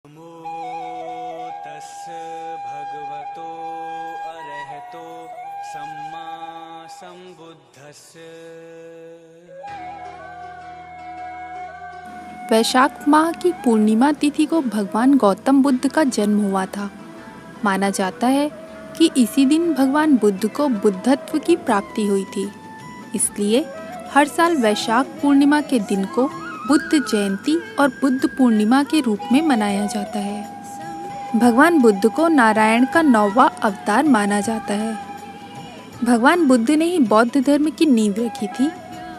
नमो तस्य भगवतो अरहतो सम्मा संबुद्धस्य। वैशाख माह की पूर्णिमा तिथि को भगवान गौतम बुद्ध का जन्म हुआ था। माना जाता है कि इसी दिन भगवान बुद्ध को बुद्धत्व की प्राप्ति हुई थी। इसलिए हर साल वैशाख पूर्णिमा के दिन को बुद्ध जयंती और बुद्ध पूर्णिमा के रूप में मनाया जाता है। भगवान बुद्ध को नारायण का 9वां अवतार माना जाता है। भगवान बुद्ध ने ही बौद्ध धर्म की नींव रखी थी,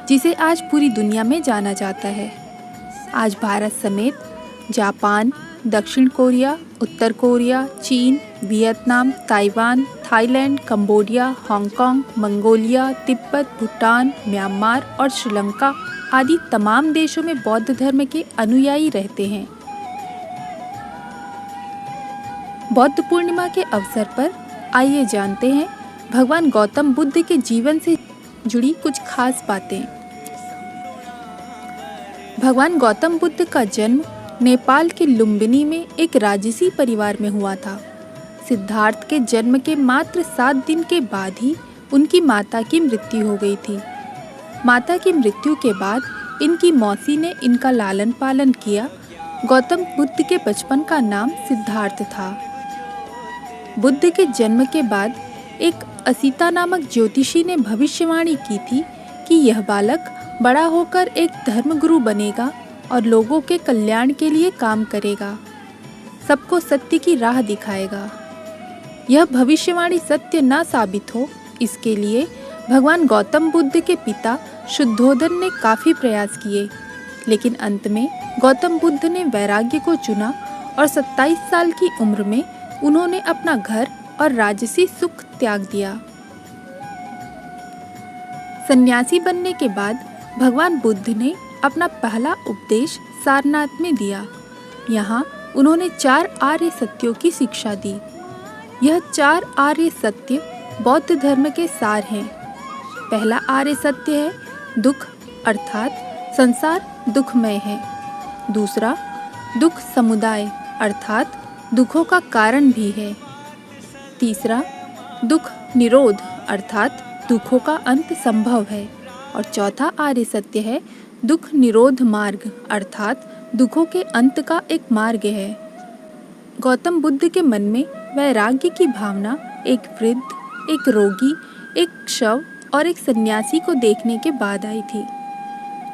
जिसे आज पूरी दुनिया में जाना जाता है। आज भारत समेत जापान, दक्षिण कोरिया, उत्तर कोरिया, चीन, Vietnam, Taiwan, Thailand, Cambodia, Hong Kong, Mongolia, Tibet, Bhutan, Myanmar और श्रीलंका आदि तमाम देशों में बौद्ध धर्म के अनुयायी रहते हैं। बौद्ध पूर्णिमा के अवसर पर आइए जानते हैं भगवान गौतम बुद्ध के जीवन से जुड़ी कुछ खास बातें। भगवान गौतम बुद्ध का जन्म नेपाल के लुम्बिनी में एक राजसी परिवार में हुआ था। सिद्धार्थ के जन्म के मात्र 7 दिन के बाद ही उनकी माता की मृत्यु हो गई थी। माता की मृत्यु के बाद इनकी मौसी ने इनका लालन पालन किया। गौतम बुद्ध के बचपन का नाम सिद्धार्थ था। बुद्ध के जन्म के बाद एक असिता नामक ज्योतिषी ने भविष्यवाणी की थी कि यह बालक बड़ा होकर एक धर्मगुरु बनेगा और लोगों के कल्याण के लिए काम करेगा, सबको सत्य की राह दिखाएगा। यह भविष्यवाणी सत्य न साबित हो, इसके लिए भगवान गौतम बुद्ध के पिता शुद्धोधन ने काफ़ी प्रयास किए, लेकिन अंत में गौतम बुद्ध ने वैराग्य को चुना और 27 साल की उम्र में उन्होंने अपना घर और राजसी सुख त्याग दिया। सन्यासी बनने के बाद भगवान बुद्ध ने अपना पहला उपदेश सारनाथ में दिया। यहाँ उन्होंने 4 आर्य सत्यों की शिक्षा दी। यह 4 आर्य सत्य बौद्ध धर्म के सार हैं। पहला आर्य सत्य है दुख, अर्थात संसार दुखमय है। दूसरा, दुख समुदाय, अर्थात दुखों का कारण भी है। तीसरा, दुख निरोध, अर्थात दुखों का अंत संभव है। और चौथा आर्य सत्य है दुख निरोध मार्ग, अर्थात दुखों के अंत का एक मार्ग है। गौतम बुद्ध के मन में वैराग्य की भावना एक वृद्ध, एक रोगी, एक शव और एक सन्यासी को देखने के बाद आई थी।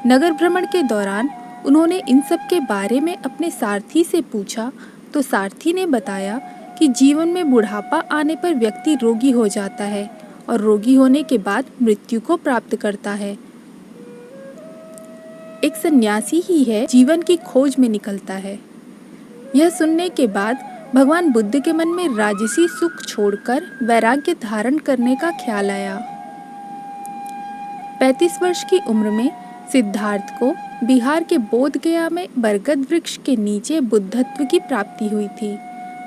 नगर भ्रमण के दौरान उन्होंने इन सब के बारे में अपने सारथी से पूछा तो सारथी ने बताया कि जीवन में बुढ़ापा आने पर व्यक्ति रोगी हो जाता है और रोगी होने के बाद मृत्यु को प्राप्त करता है। एक सन्यासी ही है जीवन की खोज में निकलता है। यह सुनने के बाद भगवान बुद्ध के मन में राजसी सुख छोड़कर वैराग्य धारण करने का ख्याल आया। 35 वर्ष की उम्र में सिद्धार्थ को बिहार के बोध गया में बरगद वृक्ष के नीचे बुद्धत्व की प्राप्ति हुई थी।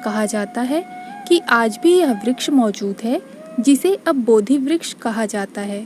कहा जाता है कि आज भी यह वृक्ष मौजूद है, जिसे अब बोधि वृक्ष कहा जाता है।